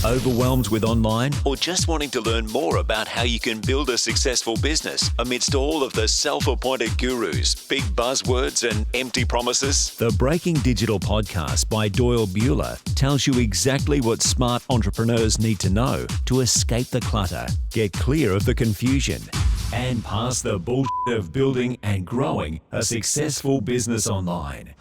Overwhelmed with online, or just wanting to learn more about how you can build a successful business amidst all of the self-appointed gurus, big buzzwords and empty promises? The Breaking Digital podcast by Doyle Bueller tells you exactly what smart entrepreneurs need to know to escape the clutter, get clear of the confusion, and pass the bullshit of building and growing a successful business online.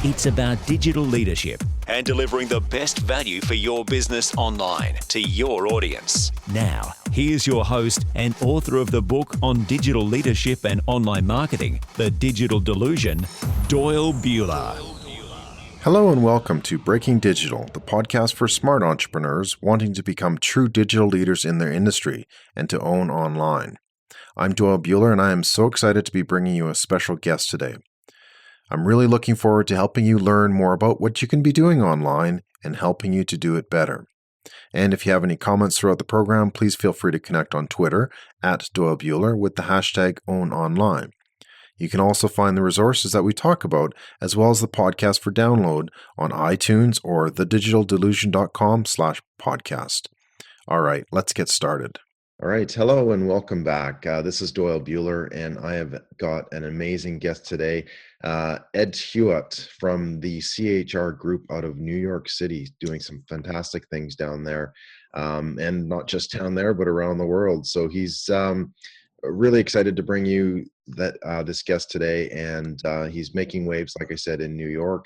It's about digital leadership and delivering the best value for your business online to your audience. Now, here's your host and author of the book on digital leadership and online marketing, The Digital Delusion, Doyle Bueller. Hello and welcome to Breaking Digital, the podcast for smart entrepreneurs wanting to become true digital leaders in their industry and to own online. I'm Doyle Bueller, and I am so excited to be bringing you a special guest today. I'm really looking forward to helping you learn more about what you can be doing online and helping you to do it better. And if you have any comments throughout the program, please feel free to connect on Twitter at Doyle Bueller with the hashtag #OwnOnline. You can also find the resources that we talk about, as well as the podcast for download on iTunes or thedigitaldelusion.com/podcast. All right, let's get started. All right. Hello and welcome back. This is Doyle Bueller, and I have got an amazing guest today, Ed Huot from the CHR group out of New York City, doing some fantastic things down there, and not just down there, but around the world. So he's really excited to bring you this guest today, and he's making waves, like I said, in New York,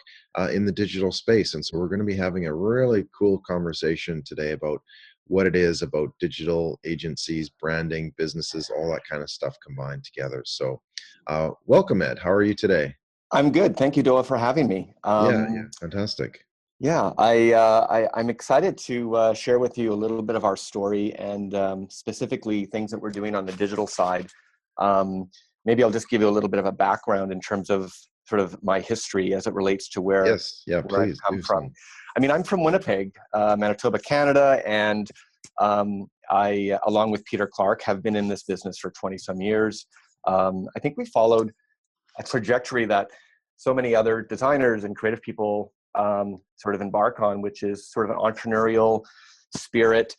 in the digital space. And so we're going to be having a really cool conversation today about what it is about digital agencies, branding, businesses, all that kind of stuff combined together. So welcome, Ed. How are you today? I'm good. Thank you, Doyle, for having me. Yeah, fantastic. Yeah, I'm excited to share with you a little bit of our story and specifically things that we're doing on the digital side. Maybe I'll just give you a little bit of a background in terms of sort of my history as it relates to where please I come from. I mean, I'm from Winnipeg, Manitoba, Canada, and I, along with Peter Clark, have been in this business for 20 some years. I think we followed a trajectory that so many other designers and creative people sort of embark on, which is sort of an entrepreneurial spirit,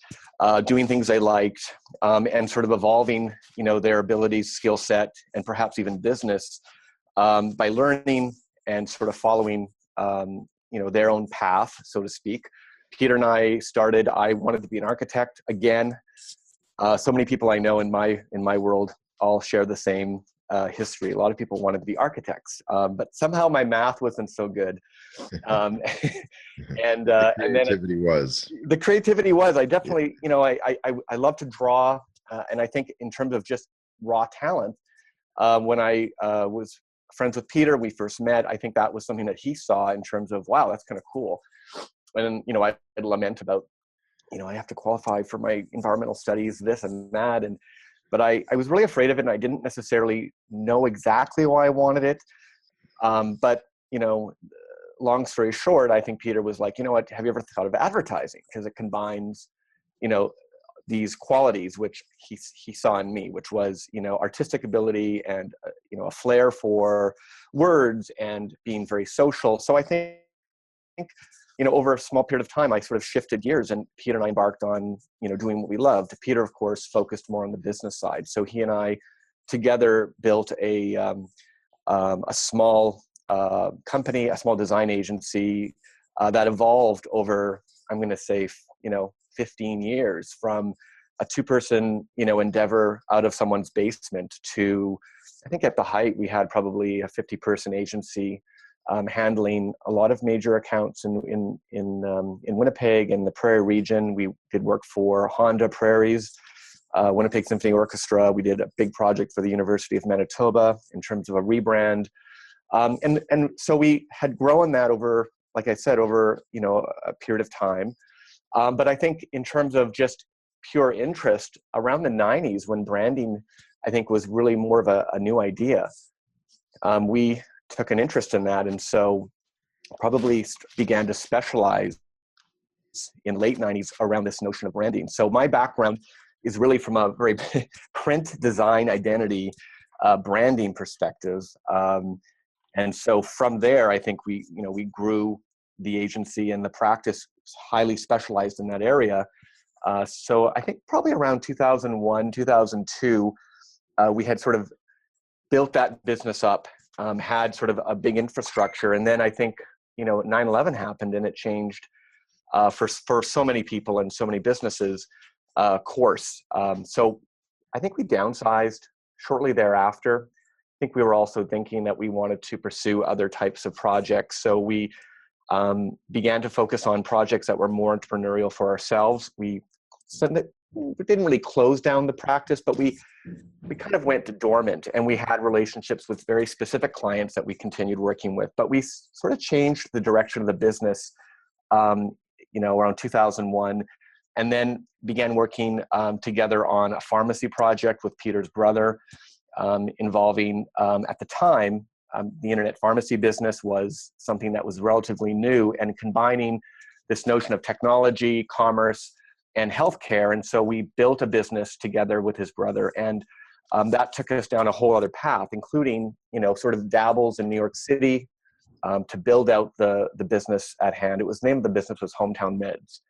doing things they liked, and sort of evolving, their abilities, skill set, and perhaps even business by learning and sort of following, their own path, so to speak. Peter and I wanted to be an architect again. So many people I know in my world all share the same history. A lot of people wanted to be architects, but somehow my math wasn't so good. The creativity was. I definitely, I love to draw, and I think in terms of just raw talent, when I was friends with Peter, we first met, I think that was something that he saw in terms of, wow, that's kind of cool. And, I'd lament about, I have to qualify for my environmental studies, this and that. But I was really afraid of it, and I didn't necessarily know exactly why I wanted it. But, long story short, I think Peter was like, you know what, have you ever thought of advertising? Because it combines, these qualities which he saw in me, which was, artistic ability and, a flair for words and being very social. So I think, over a small period of time, I sort of shifted gears, and Peter and I embarked on, doing what we loved. Peter, of course, focused more on the business side. So he and I together built a small company, a small design agency that evolved over, I'm going to say, 15 years, from a two-person, endeavor out of someone's basement to, I think at the height, we had probably a 50-person agency handling a lot of major accounts in Winnipeg and the Prairie region. We did work for Honda Prairie's, Winnipeg Symphony Orchestra. We did a big project for the University of Manitoba in terms of a rebrand. And so we had grown that over, like I said, over, a period of time. But I think in terms of just pure interest, around the 90s, when branding, I think, was really more of a new idea, we took an interest in that. And so probably began to specialize in late 90s around this notion of branding. So my background is really from a very print design identity branding perspective. And so from there, I think we grew the agency, and the practice highly specialized in that area. So I think probably around 2001, 2002, we had sort of built that business up, had sort of a big infrastructure. And then I think, 9/11 happened and it changed for so many people and so many businesses course. So I think we downsized shortly thereafter. I think we were also thinking that we wanted to pursue other types of projects. So we began to focus on projects that were more entrepreneurial for ourselves. We didn't really close down the practice, but we kind of went dormant, and we had relationships with very specific clients that we continued working with. But we sort of changed the direction of the business, around 2001, and then began working together on a pharmacy project with Peter's brother, involving, at the time, the internet pharmacy business was something that was relatively new, and combining this notion of technology, commerce, and healthcare. And so we built a business together with his brother, and that took us down a whole other path, including, sort of dabbles in New York City to build out the business at hand. It was named, the business was Hometown Meds.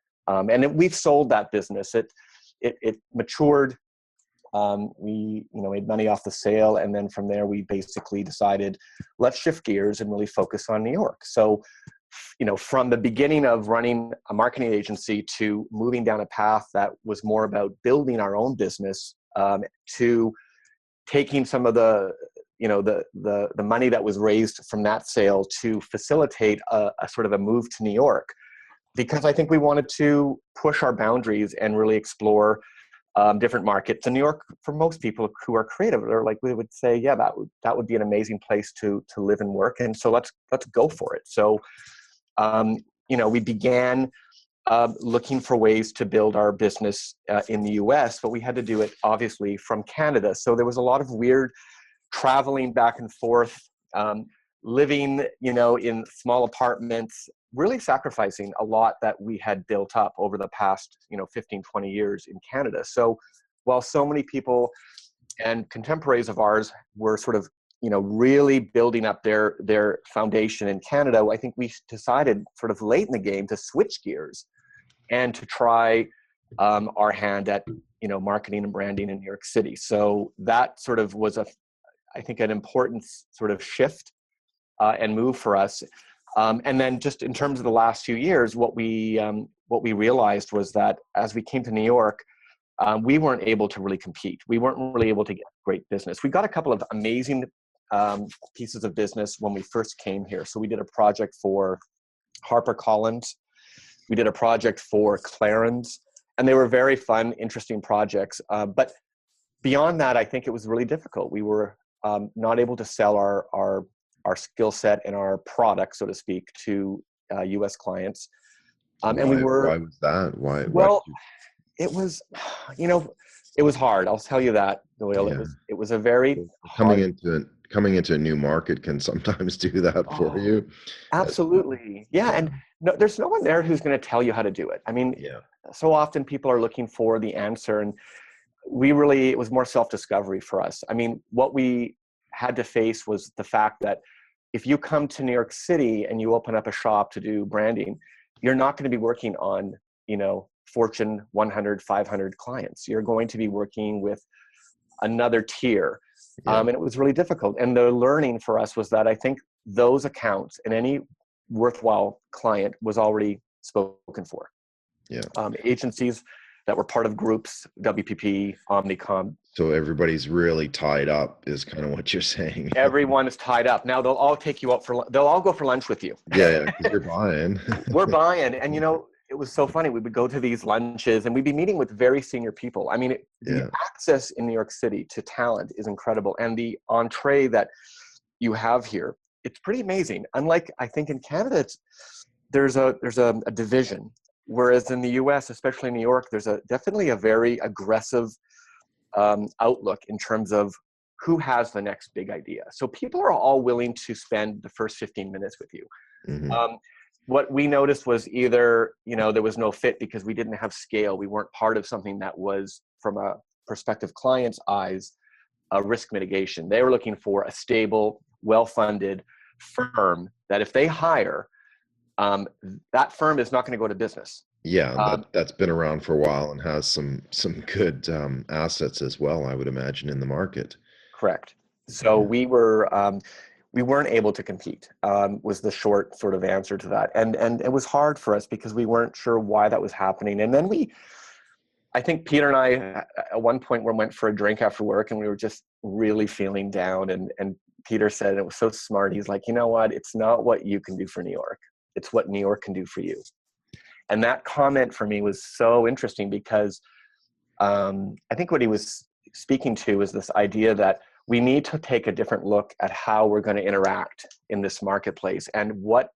We've sold that business. It matured. We made money off the sale, and then from there we basically decided, let's shift gears and really focus on New York. So, from the beginning of running a marketing agency to moving down a path that was more about building our own business, to taking some of the money that was raised from that sale to facilitate a sort of a move to New York, because I think we wanted to push our boundaries and really explore different markets. In New York, for most people who are creative, they're like, we would say, yeah, that would be an amazing place to live and work. And so let's go for it. So, we began looking for ways to build our business in the US, but we had to do it obviously from Canada. So there was a lot of weird traveling back and forth, living, in small apartments, really sacrificing a lot that we had built up over the past, 15, 20 years in Canada. So while so many people and contemporaries of ours were sort of, really building up their foundation in Canada, I think we decided sort of late in the game to switch gears and to try our hand at, marketing and branding in New York City. So that sort of was I think an important sort of shift and move for us. And then just in terms of the last few years, what we realized was that as we came to New York, we weren't able to really compete. We weren't really able to get great business. We got a couple of amazing pieces of business when we first came here. So we did a project for HarperCollins. We did a project for Clarins, and they were very fun, interesting projects. But beyond that, I think it was really difficult. We were not able to sell our skill set and our product, so to speak, to U.S. clients. Why was that? Why? Well, it was, it was hard. I'll tell you that, Doyle. Yeah. It was a very coming into a new market can sometimes do that for you. Absolutely. Yeah. And no, there's no one there who's going to tell you how to do it. I mean, so often people are looking for the answer, and it was more self-discovery for us. I mean, what we had to face was the fact that if you come to New York City and you open up a shop to do branding, you're not going to be working on, Fortune 100, 500 clients. You're going to be working with another tier. And it was really difficult. And the learning for us was that I think those accounts and any worthwhile client was already spoken for. Yeah. Agencies that were part of groups, WPP, Omnicom. So everybody's really tied up is kind of what you're saying. Everyone is tied up. Now they'll all take you out they'll all go for lunch with you. Yeah, because you're buying. We're buying. And it was so funny. We would go to these lunches and we'd be meeting with very senior people. I mean, the access in New York City to talent is incredible. And the entree that you have here, it's pretty amazing. Unlike, I think in Canada, there's a division. Whereas in the US, especially in New York, there's definitely a very aggressive outlook in terms of who has the next big idea. So people are all willing to spend the first 15 minutes with you. Mm-hmm. What we noticed was either, there was no fit because we didn't have scale. We weren't part of something that was, from a prospective client's eyes, a risk mitigation. They were looking for a stable, well-funded firm that if they hire, that firm is not going to go to business. Yeah, Um, that's been around for a while and has some good assets as well, I would imagine, in the market. Correct. So Yeah. we weren't able to compete. Was the short sort of answer to that, and it was hard for us because we weren't sure why that was happening. And then I think Peter and I at one point we went for a drink after work, and we were just really feeling down. And Peter said, and it was so smart. He's like, you know what? It's not what you can do for New York. It's what New York can do for you. And that comment for me was so interesting because I think what he was speaking to is this idea that we need to take a different look at how we're going to interact in this marketplace, and what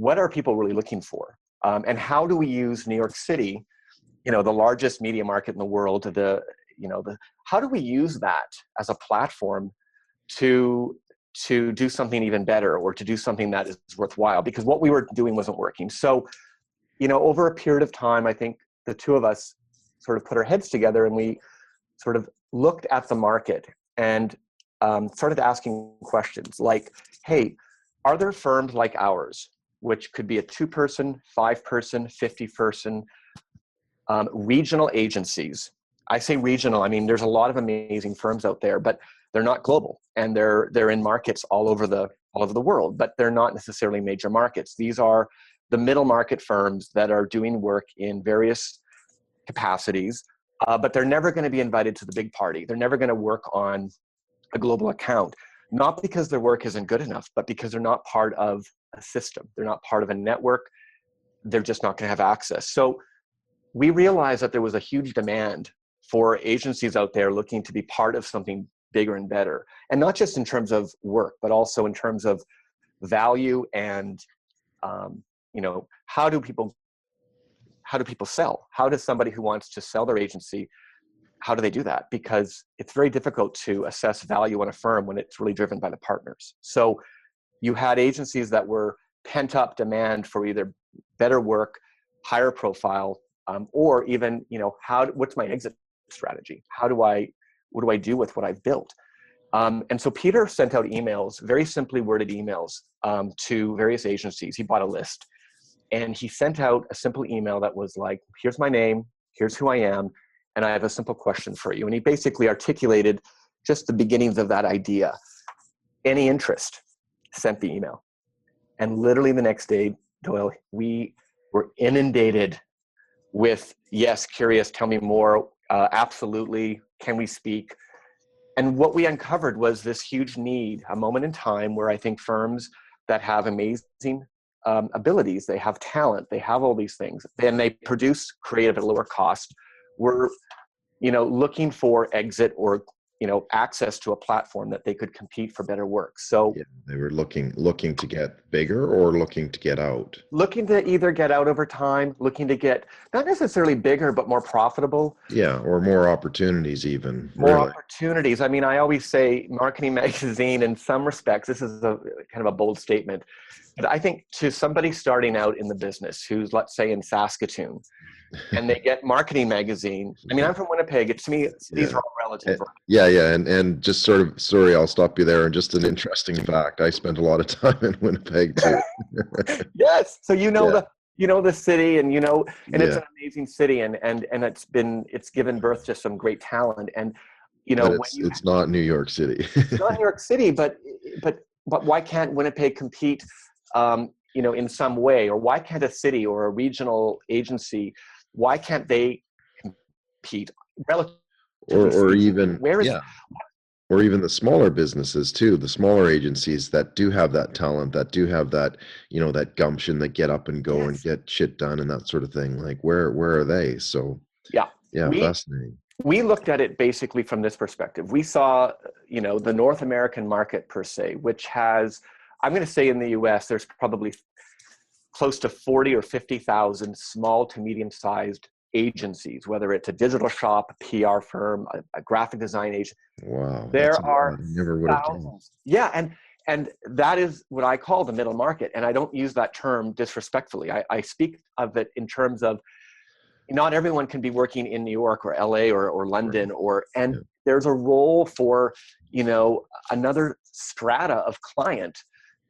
are people really looking for, and how do we use New York City, the largest media market in the world, how do we use that as a platform to do something even better, or to do something that is worthwhile, because what we were doing wasn't working. So over a period of time, I think the two of us sort of put our heads together, and we sort of looked at the market and started asking questions like, hey, are there firms like ours, which could be a 2-person, 5-person, 50-person, regional agencies? I say regional, I mean, there's a lot of amazing firms out there, but they're not global, and they're in markets all over the world, but they're not necessarily major markets. These are the middle market firms that are doing work in various capacities, but they're never going to be invited to the big party. They're never going to work on a global account, not because their work isn't good enough, but because they're not part of a system. They're not part of a network. They're just not going to have access. So we realized that there was a huge demand for agencies out there looking to be part of something bigger and better. And not just in terms of work, but also in terms of value and, how do people sell? How does somebody who wants to sell their agency, how do they do that? Because it's very difficult to assess value in a firm when it's really driven by the partners. So you had agencies that were pent up demand for either better work, higher profile, or even, what's my exit strategy? What do I do with what I've built? And so Peter sent out emails, very simply worded emails, to various agencies. He bought a list, and he sent out a simple email that was like, here's my name, here's who I am, and I have a simple question for you. And he basically articulated just the beginnings of that idea. Any interest? Sent the email. And literally the next day, Doyle, we were inundated with, yes, curious, tell me more, absolutely, can we speak? And what we uncovered was this huge need, a moment in time where I think firms that have amazing abilities, they have talent, they have all these things, and they produce creative at a lower cost, were looking for exit or access to a platform that they could compete for better work. So Yeah, they were looking to get bigger or looking to get out. looking to either get out over time, looking to get not necessarily bigger, but more profitable. Yeah, or more opportunities even, More really. opportunities. I mean, I always say Marketing Magazine, in some respects, this is a kind of a bold statement, but I think to somebody starting out in the business who's, let's say, in Saskatoon, and they get Marketing Magazine. I mean, I'm from Winnipeg. To me, cities Yeah. are all relative. Yeah, and just sort of, sorry, I'll stop you there. And just an interesting fact, I spent a lot of time in Winnipeg too. Yes. So Yeah, the city, and and it's yeah, an amazing city, and it's given birth to some great talent. And but when it's not New York City. it's not New York City, but why can't Winnipeg compete, in some way? Or why can't a city or a regional agency, why can't they compete, relatively Or speaking? even, Where is yeah, or even the smaller businesses too, the smaller agencies that do have that talent, that do have that, that gumption, that get up and go and yes, get shit done and that sort of thing. Like where are they? So yeah, yeah, we fascinating. we looked at it basically from this perspective. We saw, the North American market per se, which has, I'm going to say in the US, there's probably close to 40 or 50,000 small to medium-sized agencies, whether it's a digital shop, a PR firm, a graphic design agent. Wow, that's There a are lot. I never would have guessed. thousands. Yeah, and that is what I call the middle market. And I don't use that term disrespectfully. I speak of it in terms of not everyone can be working in New York or LA or London, and Yeah. there's a role for, another strata of client.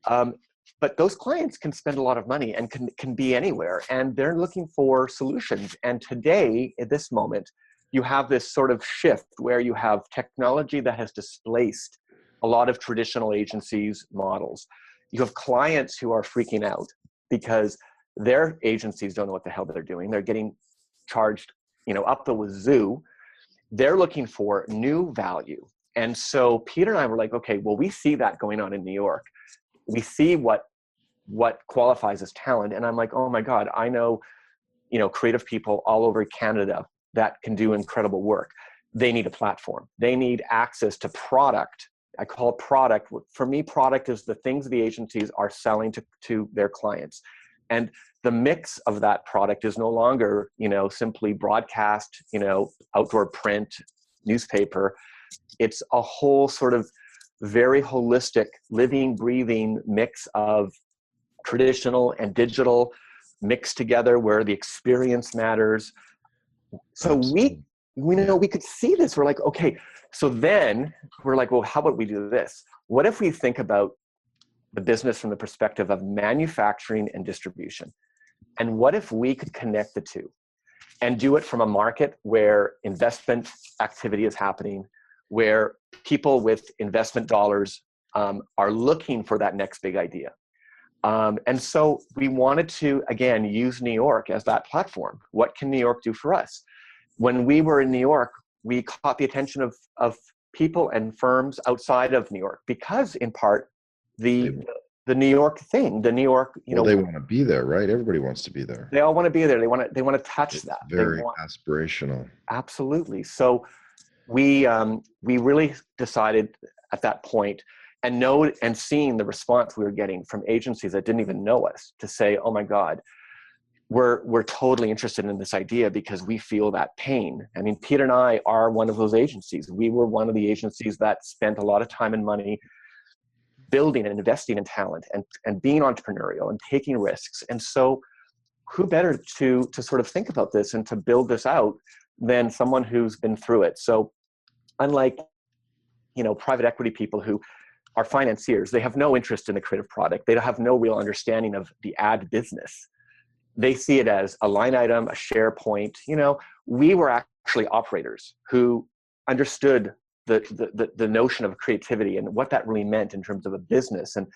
Um, But those clients can spend a lot of money and can be anywhere, and they're looking for solutions. And today, at this moment, you have this sort of shift where you have technology that has displaced a lot of traditional agencies' models. You have clients who are freaking out because their agencies don't know what the hell they're doing. They're getting charged, up the wazoo. They're looking for new value. And so Peter and I were like, okay, well, we see that going on in New York. We see what qualifies as talent. And I'm like, oh my God, I know, creative people all over Canada that can do incredible work. They need a platform. They need access to product. I call it product. For me, product is the things the agencies are selling to their clients. And the mix of that product is no longer, simply broadcast, outdoor print, newspaper. It's a whole sort of very holistic, living, breathing mix of traditional and digital mixed together where the experience matters. So we could see this. We're like, okay, so then we're like, well, how about we do this? What if we think about the business from the perspective of manufacturing and distribution? And what if we could connect the two and do it from a market where investment activity is happening, where people with investment dollars are looking for that next big idea? And so we wanted to, again, use New York as that platform. What can New York do for us? When we were in New York, we caught the attention of people and firms outside of New York because, in part, the New York thing, the New York, they want to be there, right? Everybody wants to be there. They all want to be there. They want to touch It's that. very aspirational. Absolutely. So we really decided at that point, and seeing the response we were getting from agencies that didn't even know us, to say, oh my God, we're totally interested in this idea because we feel that pain. I mean, Peter and I are one of those agencies. We were one of the agencies that spent a lot of time and money building and investing in talent and being entrepreneurial and taking risks. And so who better to sort of think about this and to build this out than someone who's been through it? So unlike, private equity people who are financiers, they have no interest in the creative product. They have no real understanding of the ad business. They see it as a line item, a share point. We were actually operators who understood the notion of creativity and what that really meant in terms of a business. And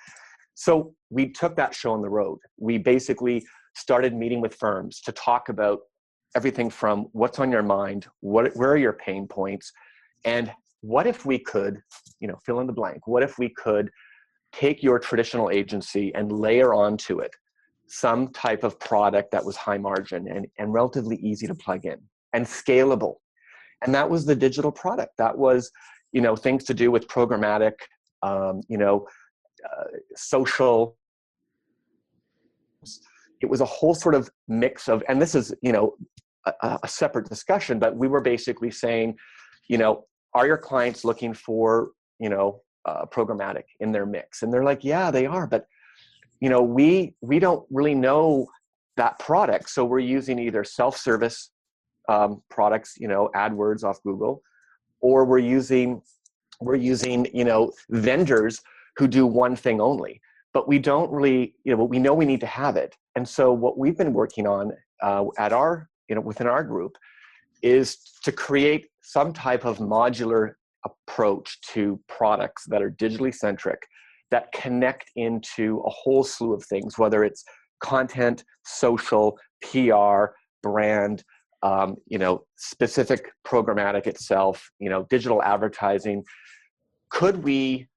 so we took that show on the road. We basically started meeting with firms to talk about everything from what's on your mind, where are your pain points, and what if we could, fill in the blank, what if we could take your traditional agency and layer onto it some type of product that was high margin and relatively easy to plug in and scalable. And that was the digital product. That was, things to do with programmatic, social. It was a whole sort of mix of, and this is, a separate discussion, but we were basically saying, are your clients looking for, programmatic in their mix? And they're like, yeah, they are. But, we don't really know that product. So we're using either self-service products, AdWords off Google, or we're using, vendors who do one thing only. But we don't really, but we know we need to have it. And so what we've been working on at our, within our group is to create some type of modular approach to products that are digitally centric, that connect into a whole slew of things, whether it's content, social, PR, brand, specific programmatic itself, digital advertising. Could we,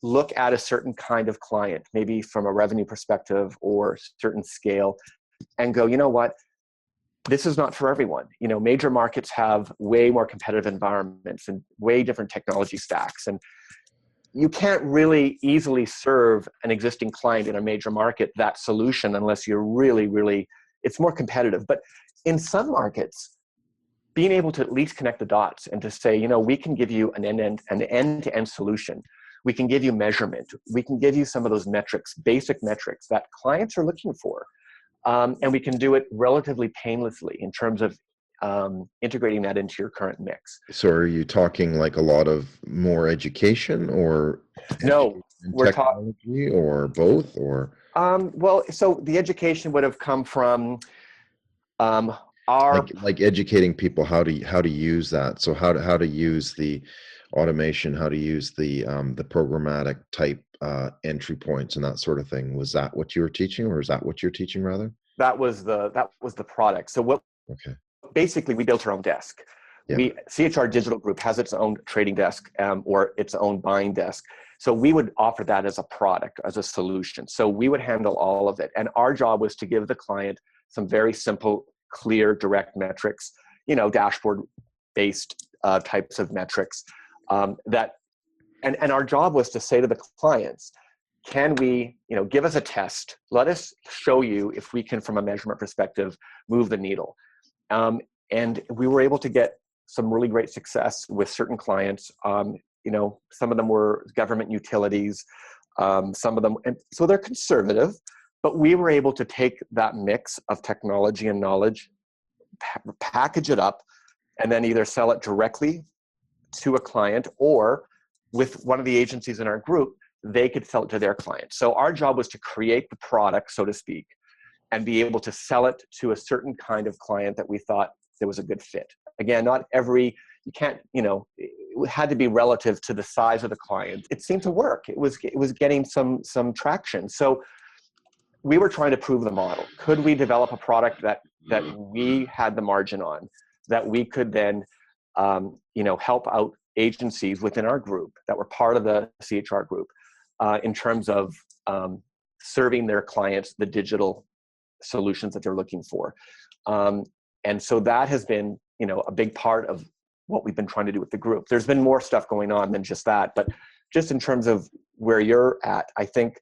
look at a certain kind of client, maybe from a revenue perspective or certain scale, and go, you know what? This is not for everyone. Major markets have way more competitive environments and way different technology stacks. And you can't really easily serve an existing client in a major market that solution unless you're really, really, it's more competitive. But in some markets, being able to at least connect the dots and to say, we can give you an end-to-end solution. We can give you measurement. We can give you some of those metrics, basic metrics that clients are looking for. And we can do it relatively painlessly in terms of integrating that into your current mix. So are you talking like a lot of more education or? No, in we're taught. technology or both, or Well, so the education would have come from our like educating people how to use that. So how to use the automation, how to use the programmatic type entry points and that sort of thing. Was that what you were teaching, or is that what you're teaching rather? that was the product. So what Okay. basically we built our own desk. Yeah. CHR Digital Group has its own trading desk or its own buying desk. So we would offer that as a product, as a solution. So we would handle all of it. And our job was to give the client some very simple, clear, direct metrics, dashboard-based types of metrics and our job was to say to the clients, can we, give us a test. Let us show you if we can, from a measurement perspective, move the needle. And we were able to get some really great success with certain clients. Some of them were government utilities, some of them, and so they're conservative, but we were able to take that mix of technology and knowledge, package it up, and then either sell it directly to a client, or with one of the agencies in our group, they could sell it to their clients. So our job was to create the product, so to speak, and be able to sell it to a certain kind of client that we thought there was a good fit. Again, not every, you can't, it had to be relative to the size of the client. It seemed to work. It was getting some traction. So we were trying to prove the model. Could we develop a product that we had the margin on, that we could then, help out agencies within our group that were part of the CHR group in terms of serving their clients the digital solutions that they're looking for. And so that has been, a big part of what we've been trying to do with the group. There's been more stuff going on than just that, but just in terms of where you're at, I think,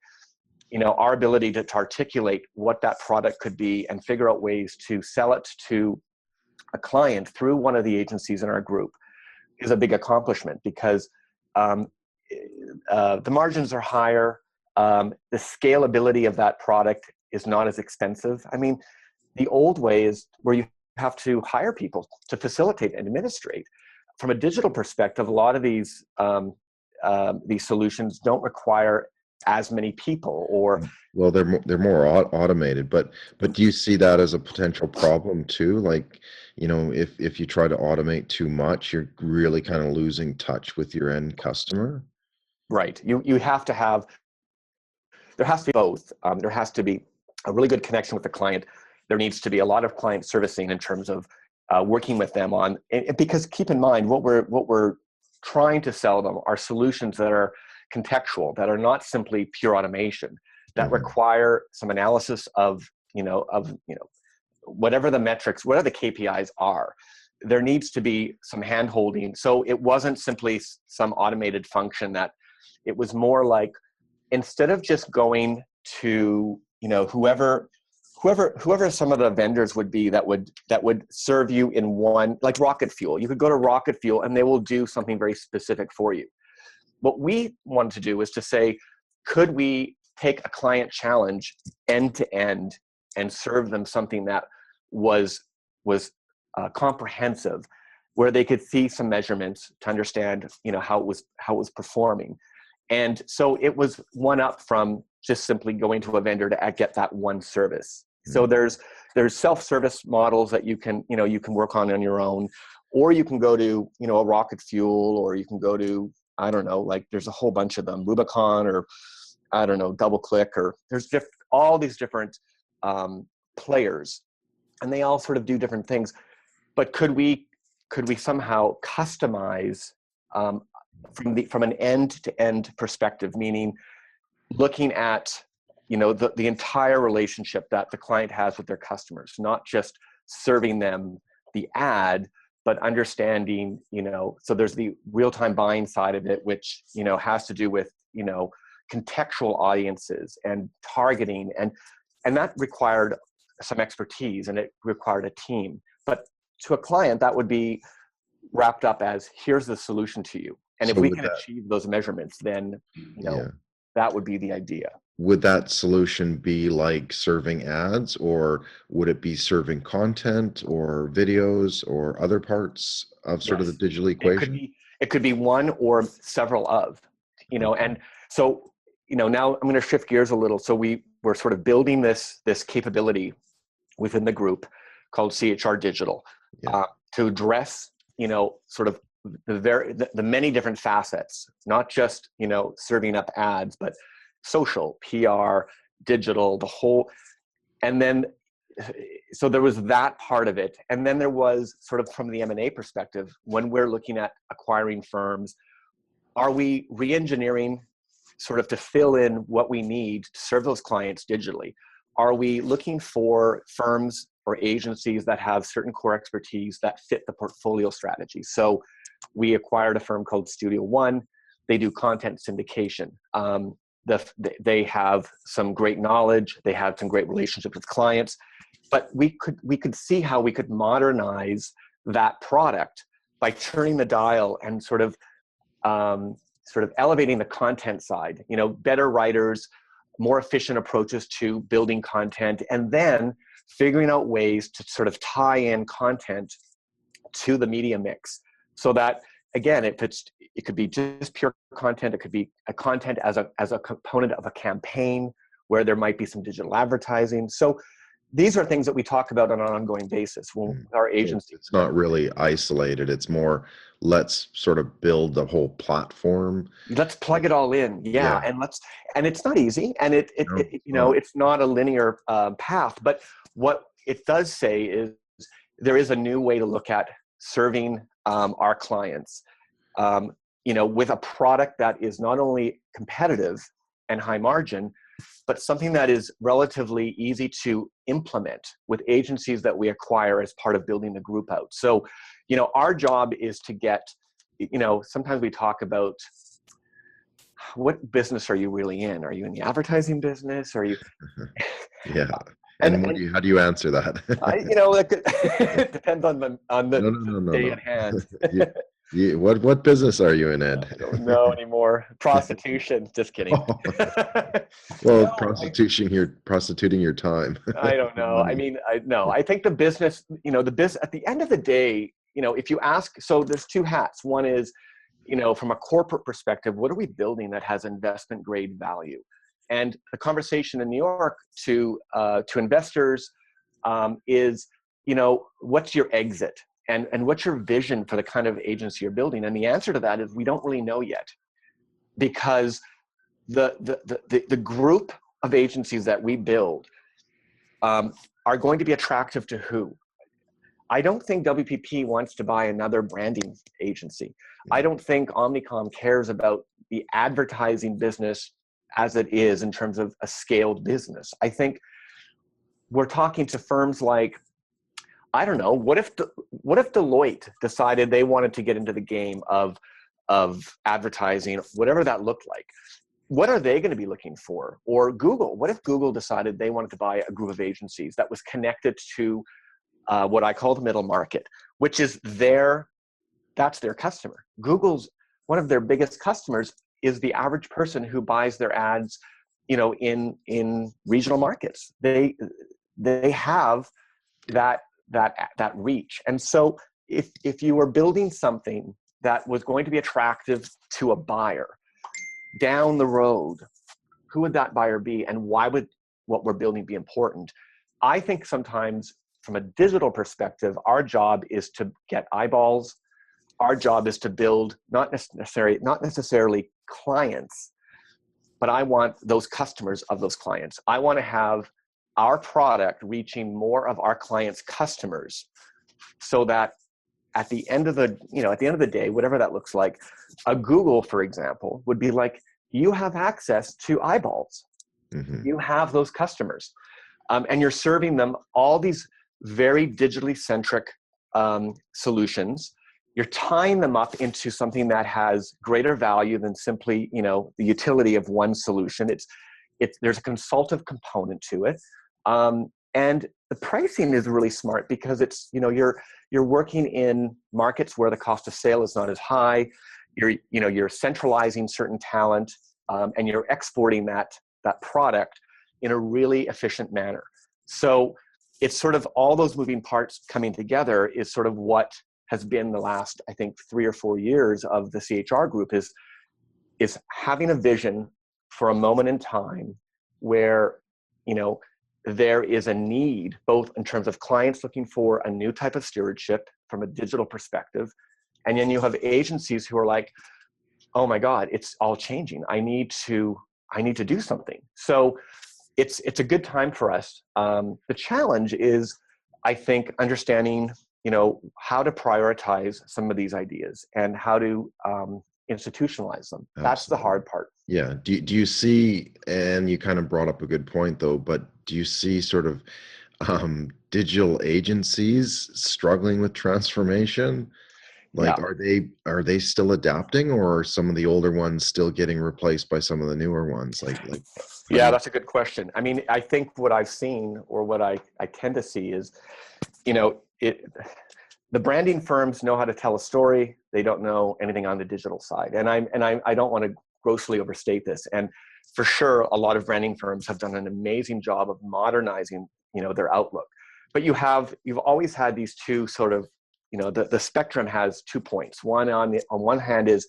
our ability to articulate what that product could be and figure out ways to sell it to a client through one of the agencies in our group is a big accomplishment, because the margins are higher. The scalability of that product is not as expensive. I mean, the old way is where you have to hire people to facilitate and administrate. From a digital perspective, a lot of these solutions don't require as many people, or well, they're more automated, but do you see that as a potential problem too? Like, if you try to automate too much, you're really kind of losing touch with your end customer. Right. You have to have, there has to be both. There has to be a really good connection with the client. There needs to be a lot of client servicing in terms of working with them on, because keep in mind, what we're trying to sell them are solutions that are contextual, that are not simply pure automation, that require some analysis of whatever the metrics, whatever the KPIs are. There needs to be some hand holding. So it wasn't simply some automated function, that it was more like, instead of just going to, whoever some of the vendors would be that would serve you in one, like Rocket Fuel. You could go to Rocket Fuel and they will do something very specific for you. What we wanted to do was to say, could we take a client challenge end to end and serve them something that was comprehensive, where they could see some measurements to understand, how it was performing. And so it was one up from just simply going to a vendor to get that one service. So there's self-service models that you can work on your own, or you can go to, a Rocket Fuel, or you can go to, I don't know, like there's a whole bunch of them, Rubicon, or I don't know, DoubleClick, or there's all these different players, and they all sort of do different things. But could we somehow customize from an end-to-end perspective, meaning looking at the entire relationship that the client has with their customers, not just serving them the ad, but understanding, so there's the real-time buying side of it, which has to do with contextual audiences and targeting, and that required some expertise, and it required a team. But to a client, that would be wrapped up as, here's the solution to you, and So if we would can achieve those measurements, then yeah. that would be the idea. Would that solution be like serving ads, or would it be serving content or videos or other parts of sort of the Yes. digital equation? It could be one or several of, Okay. and so now I'm going to shift gears a little. So we're sort of building this capability within the group called CHR Digital, Yeah. to address, sort of the many different facets, not just, serving up ads, but social, PR, digital, the whole. And then, so there was that part of it. And then there was sort of from the M&A perspective, when we're looking at acquiring firms, are we re-engineering sort of to fill in what we need to serve those clients digitally? Are we looking for firms or agencies that have certain core expertise that fit the portfolio strategy? So we acquired a firm called Studio One. They do content syndication. They have some great knowledge. They have some great relationships with clients. But we could see how we could modernize that product by turning the dial and sort of elevating the content side, better writers, more efficient approaches to building content, and then figuring out ways to sort of tie in content to the media mix so that, again, it could be just pure content. It could be a content as a component of a campaign where there might be some digital advertising. So these are things that we talk about on an ongoing basis with our agency. It's not really isolated. It's more, let's sort of build the whole platform. Let's plug it all in. Yeah. And it's not easy. And it's not a linear path, but what it does say is there is a new way to look at serving our clients, with a product that is not only competitive and high margin, but something that is relatively easy to implement with agencies that we acquire as part of building the group out. So, our job is to get, sometimes we talk about what business are you really in? Are you in the advertising business? Are you? Yeah. And how do you answer that? It depends on the day at hand. What business are you in, Ed? I don't know anymore. Prostitution. Just kidding. Well, prostituting your time. I don't know. I mean, I think the business, at the end of the day, if you ask, so there's two hats. One is, from a corporate perspective, what are we building that has investment grade value? And the conversation in New York to investors is, what's your exit? And what's your vision for the kind of agency you're building? And the answer to that is we don't really know yet, because the group of agencies that we build are going to be attractive to who? I don't think WPP wants to buy another branding agency. I don't think Omnicom cares about the advertising business as it is in terms of a scaled business. I think we're talking to firms like, I don't know, what if Deloitte decided they wanted to get into the game of advertising, whatever that looked like? What are they going to be looking for? Or Google, what if Google decided they wanted to buy a group of agencies that was connected to what I call the middle market, which is that's their customer. Google's, one of their biggest customers is the average person who buys their ads, in regional markets. They have that reach. And so if you were building something that was going to be attractive to a buyer down the road, who would that buyer be, and why would what we're building be important? I think sometimes from a digital perspective, our job is to get eyeballs. Our job is to build not necessarily clients, but I want those customers of those clients. I want to have our product reaching more of our clients' customers, so that at the end of the day, whatever that looks like, a Google, for example, would be like, you have access to eyeballs. Mm-hmm. You have those customers, and you're serving them all these very digitally centric solutions. You're tying them up into something that has greater value than simply, the utility of one solution. There's a consultative component to it. And the pricing is really smart because it's, you're working in markets where the cost of sale is not as high. You're centralizing certain talent, and you're exporting that product in a really efficient manner. So it's sort of all those moving parts coming together is sort of what has been the last, I think, 3 or 4 years of the CHR group is having a vision for a moment in time where, you know, there is a need, both in terms of clients looking for a new type of stewardship from a digital perspective, and then you have agencies who are like, oh my God, it's all changing. I need to do something. So it's a good time for us. The challenge is, I think, understanding, you know, how to prioritize some of these ideas and how to institutionalize them. Absolutely. That's the hard part. Yeah. Do you see, and you kind of brought up a good point though, but do you see sort of digital agencies struggling with transformation? Like, Yeah. are they still adapting, or are some of the older ones still getting replaced by some of the newer ones? Like how do Yeah, you? that's a good question. I mean, I think what I've seen, or what I tend to see is, you know, the branding firms know how to tell a story. They don't know anything on the digital side. And I don't want to grossly overstate this. And for sure, a lot of branding firms have done an amazing job of modernizing, you know, their outlook. But you've always had these two sort of, you know, the spectrum has 2 points. One on one hand is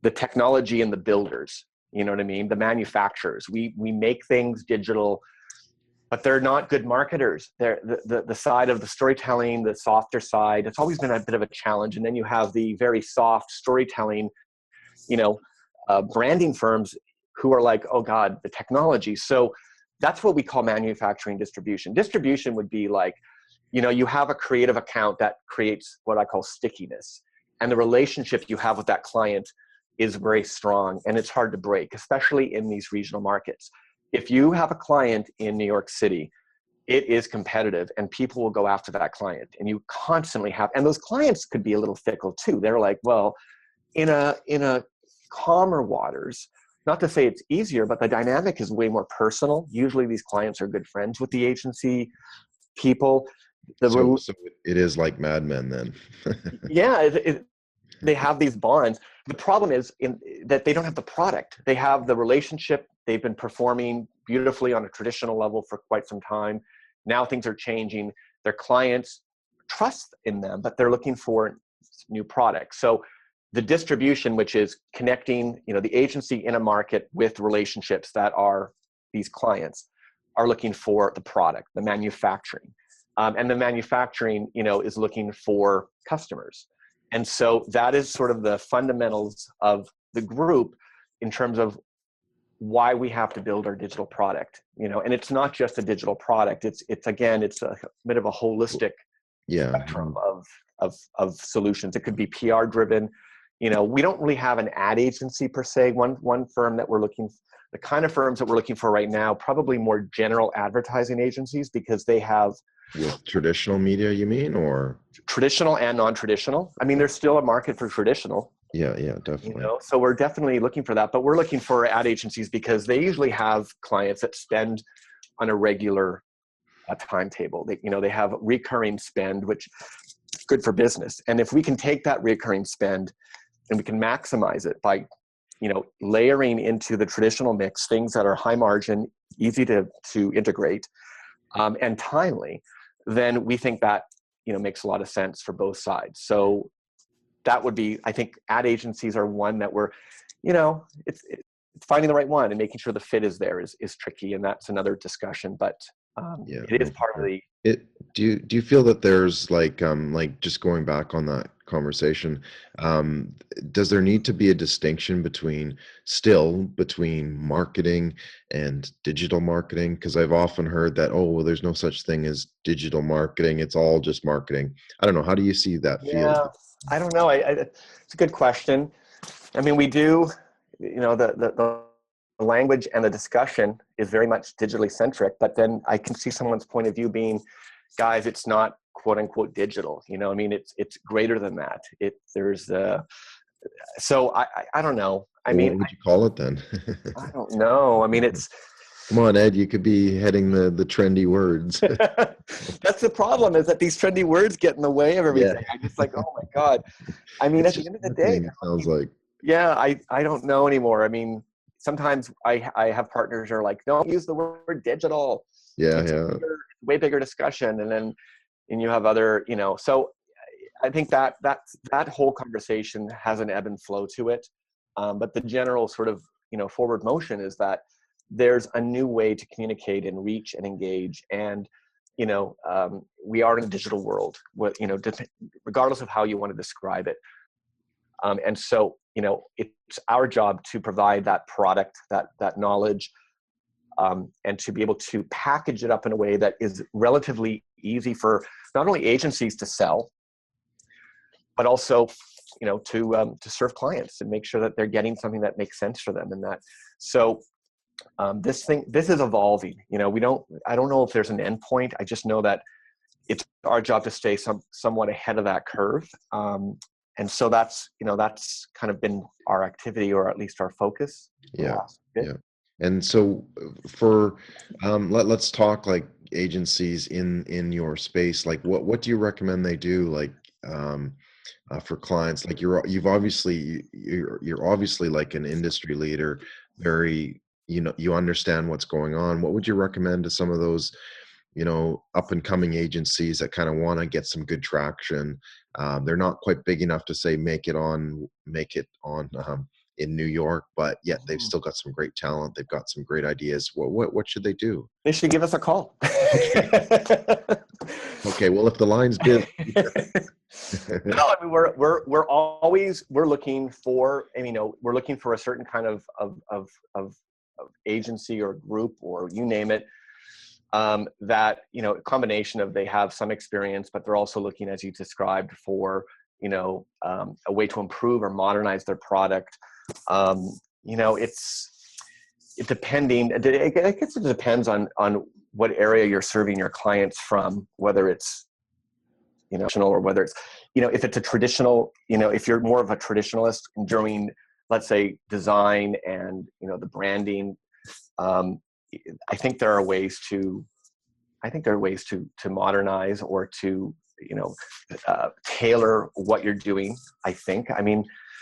the technology and the builders, you know what I mean? The manufacturers. We make things digital, but they're not good marketers. They're the side of the storytelling, the softer side. It's always been a bit of a challenge. And then you have the very soft storytelling, you know, branding firms who are like, oh God, the technology. So that's what we call manufacturing distribution. Distribution would be like, you know, you have a creative account that creates what I call stickiness. And the relationship you have with that client is very strong, and it's hard to break, especially in these regional markets. If you have a client in New York City, it is competitive and people will go after that client, and you constantly have, and those clients could be a little fickle too. They're like, well, in a calmer waters, not to say it's easier, but the dynamic is way more personal. Usually these clients are good friends with the agency people. So it is like Mad Men then. Yeah, they have these bonds. The problem is that they don't have the product. They have the relationship. They've been performing beautifully on a traditional level for quite some time. Now things are changing. Their clients trust in them, but they're looking for new products. So the distribution, which is connecting, you know, the agency in a market with relationships that are these clients, are looking for the product, the manufacturing. And the manufacturing, you know, is looking for customers. And so that is sort of the fundamentals of the group in terms of why we have to build our digital product, you know, and it's not just a digital product. It's again, it's a bit of a holistic spectrum of solutions. It could be PR driven. You know, we don't really have an ad agency per se. One firm that the kind of firms that we're looking for right now, probably more general advertising agencies, because they have with traditional media, you mean, or traditional and non-traditional. I mean, there's still a market for traditional. Yeah, definitely. You know, so we're definitely looking for that, but we're looking for ad agencies because they usually have clients that spend on a regular timetable. They have recurring spend, which is good for business. And if we can take that recurring spend and we can maximize it by, you know, layering into the traditional mix things that are high margin, easy to integrate, and timely, then we think that, you know, makes a lot of sense for both sides. So that would be, I think ad agencies are one that we're, you know, it's finding the right one and making sure the fit is there is tricky. And that's another discussion, but it is part of the. Do you feel that there's like just going back on that conversation, does there need to be a distinction between marketing and digital marketing? Because I've often heard that, oh, well, there's no such thing as digital marketing. It's all just marketing. I don't know. How do you see that field? Yeah, I don't know. It's a good question. I mean, we do, you know, the language and the discussion is very much digitally centric, but then I can see someone's point of view being, guys, it's not quote unquote digital. You know, I mean, it's greater than that. So I don't know. I mean, what would you call it then? I don't know. I mean, it's. Come on, Ed, you could be heading the trendy words. That's the problem, is that these trendy words get in the way of everything. Yeah. I'm just like, oh my God. I mean, It's at the just end of the day, it sounds like. yeah, I don't know anymore. I mean, sometimes I have partners who are like, don't use the word digital. Yeah, It's a way bigger discussion. And you have other, you know, so I think that whole conversation has an ebb and flow to it. But the general sort of forward motion is that there's a new way to communicate and reach and engage. And, we are in a digital world, regardless of how you want to describe it. And so, it's our job to provide that product, that knowledge, and to be able to package it up in a way that is relatively easy for not only agencies to sell, but also, to serve clients and make sure that they're getting something that makes sense for them. And that, so this is evolving. I don't know if there's an end point. I just know that it's our job to stay somewhat ahead of that curve. And so that's kind of been our activity, or at least our focus. Yeah. Yeah. And so for, let's talk like agencies in your space. Like what do you recommend they do? Like, for clients, like you're obviously like an industry leader, very, you understand what's going on. What would you recommend to some of those, up and coming agencies that kind of want to get some good traction? They're not quite big enough to say make it on in New York, but yet they've still got some great talent. They've got some great ideas. What should they do? They should give us a call. Okay. Well, if the line's busy. No, I mean, we're looking for, we're looking for a certain kind of agency or group, or you name it, that, a combination of, they have some experience, but they're also looking, as you described, for, a way to improve or modernize their product. It depends on what area you're serving your clients from, whether it's, or whether it's, if it's a traditional, if you're more of a traditionalist during, let's say, design and, the branding, I think there are ways to modernize, or to, tailor what you're doing.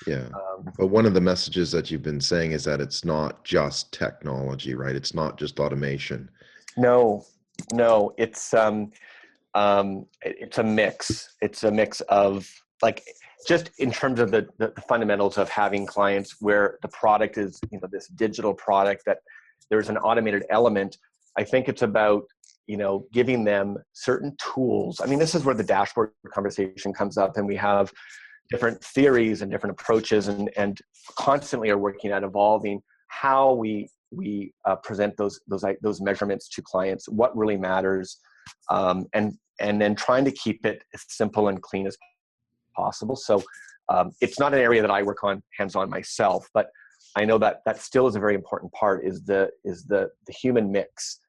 Yeah. But one of the messages that you've been saying is that it's not just technology, right? It's not just automation. No, it's a mix. It's a mix of, like, just in terms of the fundamentals of having clients where the product is, this digital product, that there's an automated element. I think it's about, giving them certain tools. This is where the dashboard conversation comes up, and we have different theories and different approaches, and constantly are working at evolving how we present those measurements to clients, what really matters, and then trying to keep it as simple and clean as possible. So it's not an area that I work on hands-on myself, but I know that still is a very important part, is the human mix,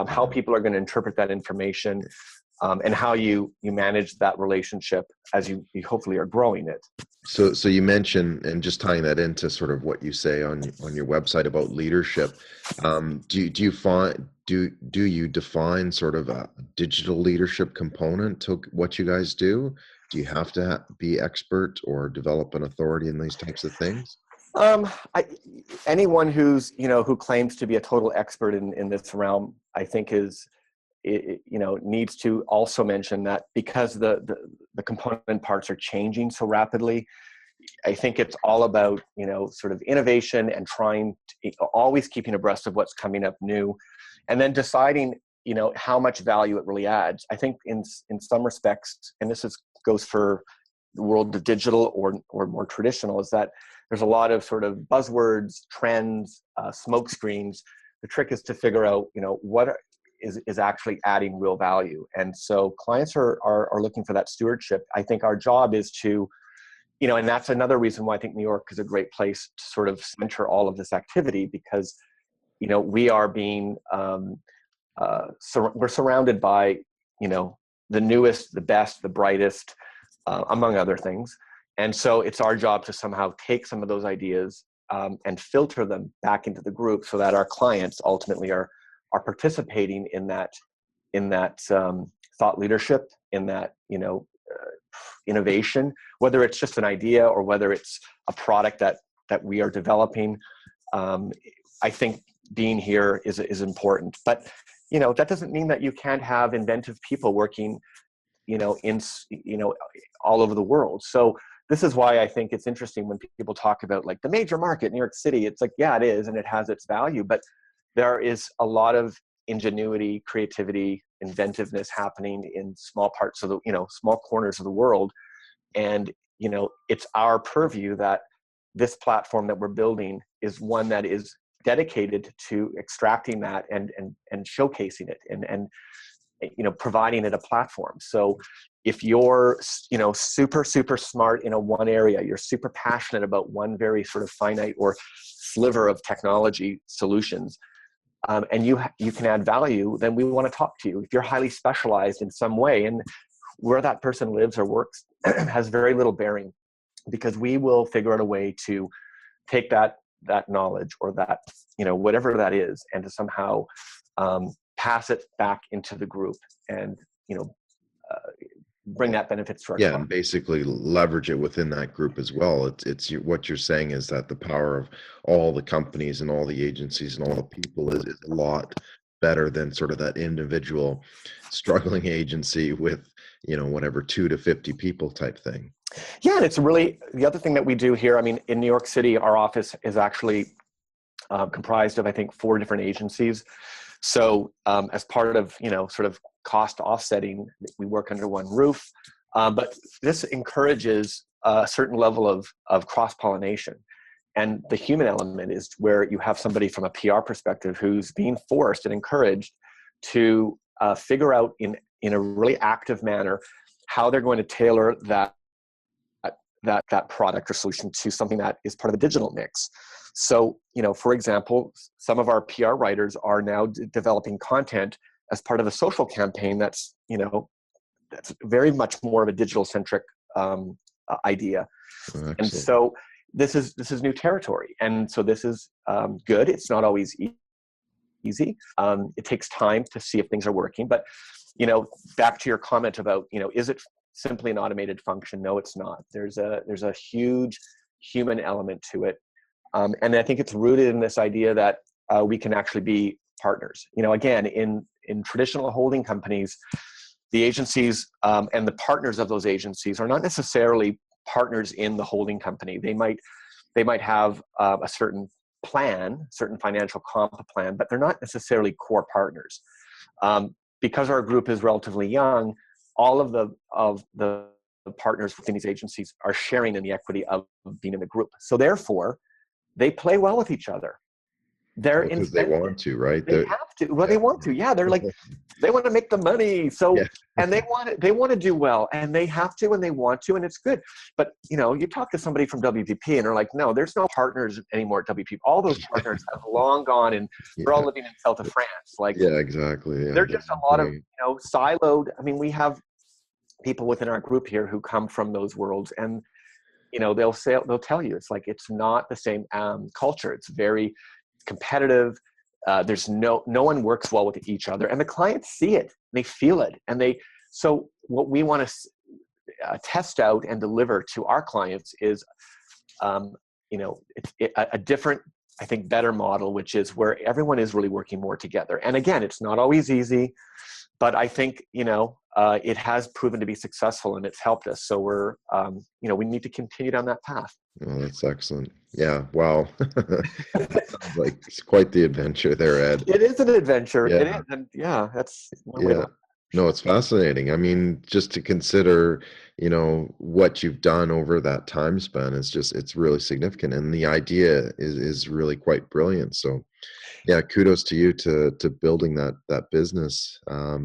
how people are going to interpret that information, and how you manage that relationship as you hopefully are growing it. So you mentioned, and just tying that into sort of what you say on your website about leadership, do you define sort of a digital leadership component to what you guys do? Do you have to be expert or develop an authority in these types of things? Anyone who claims to be a total expert in this realm, I think needs to also mention that, because the component parts are changing so rapidly, I think it's all about, sort of innovation and always keeping abreast of what's coming up new, and then deciding, how much value it really adds. I think in some respects, and this goes for the world of digital or more traditional, is that there's a lot of sort of buzzwords, trends, smoke screens. The trick is to figure out, what is actually adding real value. And so clients are looking for that stewardship. I think our job is to, and that's another reason why I think New York is a great place to sort of center all of this activity, because, we are being, we're surrounded by, the newest, the best, the brightest, among other things. And so it's our job to somehow take some of those ideas, and filter them back into the group, so that our clients ultimately are participating in that thought leadership, in that innovation, whether it's just an idea or whether it's a product that we are developing. I think being here is important, but that doesn't mean that you can't have inventive people working, in all over the world. So this is why I think it's interesting when people talk about like the major market, New York City. It's like, yeah, it is, and it has its value, but there is a lot of ingenuity, creativity, inventiveness happening in small parts of the, small corners of the world. And, it's our purview that this platform that we're building is one that is dedicated to extracting that and showcasing it and providing it a platform. So if you're, super smart in one area, you're super passionate about one very sort of finite or sliver of technology solutions, and you can add value, then we want to talk to you. If you're highly specialized in some way, and where that person lives or works has very little bearing, because we will figure out a way to take that knowledge or that, whatever that is, and to somehow pass it back into the group and, bring that benefits to our clients. And basically leverage it within that group as well. What you're saying is that the power of all the companies and all the agencies and all the people is a lot better than sort of that individual struggling agency with, whatever 2 to 50 people type thing. Yeah, and it's really the other thing that we do here. I mean, in New York City, our office is actually comprised of, I think, 4 different agencies. So as part of, sort of cost offsetting, we work under one roof. But this encourages a certain level of cross-pollination. And the human element is where you have somebody from a PR perspective who's being forced and encouraged to figure out in a really active manner how they're going to tailor that product or solution to something that is part of the digital mix. So, for example, some of our PR writers are now developing content as part of a social campaign that's, that's very much more of a digital centric idea. Excellent. And so this is new territory. And so this is good. It's not always easy. It takes time to see if things are working. But, back to your comment about, is it simply an automated function? No, it's not. There's a huge human element to it. And I think it's rooted in this idea that we can actually be partners. Again, in traditional holding companies, the agencies and the partners of those agencies are not necessarily partners in the holding company. They might have a certain plan, certain financial comp plan, but they're not necessarily core partners. Because our group is relatively young, all of the partners within these agencies are sharing in the equity of being in the group. So therefore, they play well with each other. They're because they want to, right? They have to. Well, they want to. Yeah, they're like, they want to make the money. So, and they want to do well, and they have to, and they want to, and it's good. But you talk to somebody from WPP, and they're like, no, there's no partners anymore at WPP. All those partners have long gone, and they're all living in south of France. Like, exactly. They're just a lot of siloed. I mean, we have people within our group here who come from those worlds, and they'll tell you it's like it's not the same culture. It's very competitive. There's no one works well with each other, and the clients see it, they feel it, and so what we want to test out and deliver to our clients is a different, I think, better model, which is where everyone is really working more together. And again, it's not always easy, but I think it has proven to be successful, and it's helped us. So we're we need to continue down that path. Oh, that's excellent. Yeah. Wow. Sounds like it's quite the adventure there, Ed. It is an adventure. Yeah. It is. And that's one way to. No, it's fascinating. I mean, just to consider, what you've done over that time span it's really significant. And the idea is really quite brilliant. So yeah, kudos to you to building that business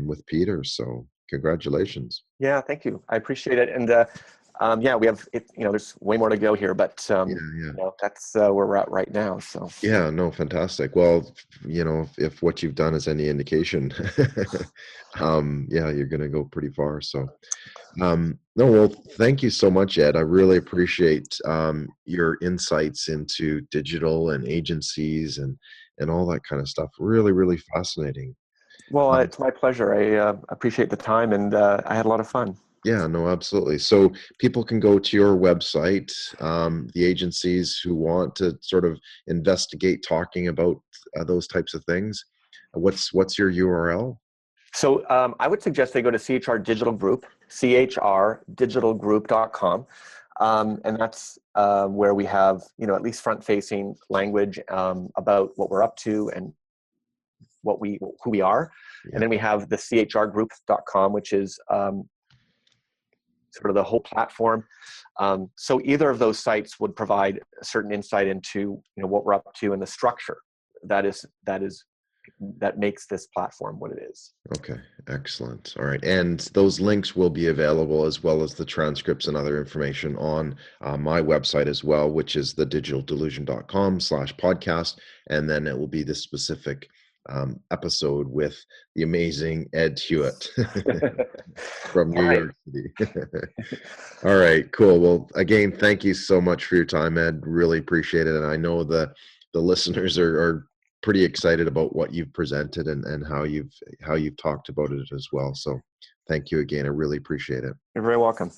with Peter. So congratulations. Yeah, thank you. I appreciate it. And we have it, there's way more to go here, but that's where we're at right now. So yeah, no, fantastic. Well, if what you've done is any indication, you're going to go pretty far. So, no, well, thank you so much, Ed. I really appreciate your insights into digital and agencies and all that kind of stuff. Really, really fascinating. Well, it's my pleasure. I appreciate the time, and I had a lot of fun. Yeah, no, absolutely. So people can go to your website, the agencies who want to sort of investigate talking about those types of things. What's your URL? So I would suggest they go to CHR Digital Group, chrdigitalgroup.com. And that's where we have, at least front-facing language about what we're up to and who we are. Yeah. And then we have the CHRgroup.com, which is sort of the whole platform. So either of those sites would provide a certain insight into what we're up to and the structure that makes this platform what it is. Okay, excellent. All right, and those links will be available, as well as the transcripts and other information, on my website as well, which is thedigitaldelusion.com/podcast, and then it will be the specific episode with the amazing Ed Huot from New York City. All right, cool. Well, again, thank you so much for your time, Ed. Really appreciate it, and I know the listeners are pretty excited about what you've presented and how you've talked about it as well. So thank you again. I really appreciate it. You're very welcome.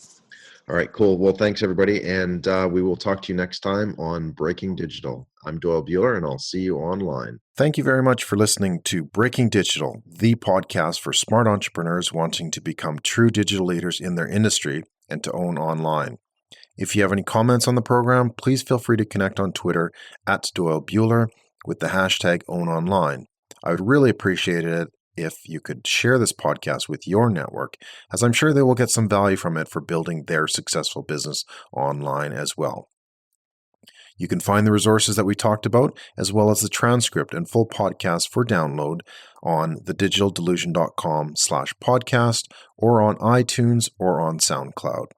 All right, cool. Well, thanks everybody. And we will talk to you next time on Breaking Digital. I'm Doyle Bueller, and I'll see you online. Thank you very much for listening to Breaking Digital, the podcast for smart entrepreneurs wanting to become true digital leaders in their industry and to own online. If you have any comments on the program, please feel free to connect on Twitter @Doyle Bueller with the hashtag #OwnOnline. I would really appreciate it if you could share this podcast with your network, as I'm sure they will get some value from it for building their successful business online as well. You can find the resources that we talked about, as well as the transcript and full podcast for download on thedigitaldelusion.com/podcast, or on iTunes or on SoundCloud.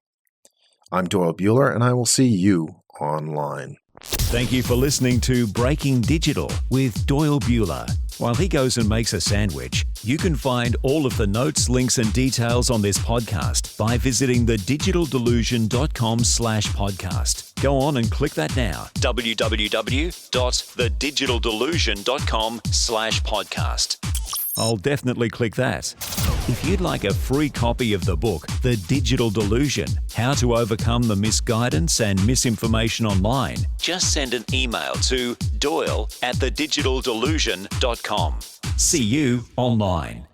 I'm Doyle Bueller, and I will see you online. Thank you for listening to Breaking Digital with Doyle Bueller. While he goes and makes a sandwich, you can find all of the notes, links, and details on this podcast by visiting thedigitaldelusion.com/podcast. Go on and click that now. www.thedigitaldelusion.com/podcast. I'll definitely click that. If you'd like a free copy of the book, The Digital Delusion, How to Overcome the Misguidance and Misinformation Online, just send an email to doyle@thedigitaldelusion.com. See you online.